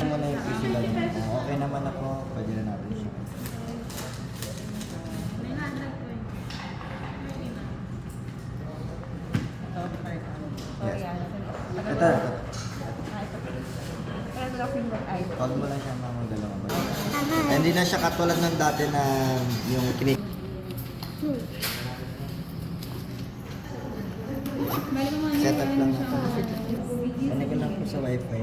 mo na yung PC lang. Okay naman ako, pwede na natin siya. Yes. Ito. Pag mo lang siya mga dalawang ba? Hindi na siya katulad ng dati na yung kinik. Setup lang natin. Ano ko lang po sa wifi.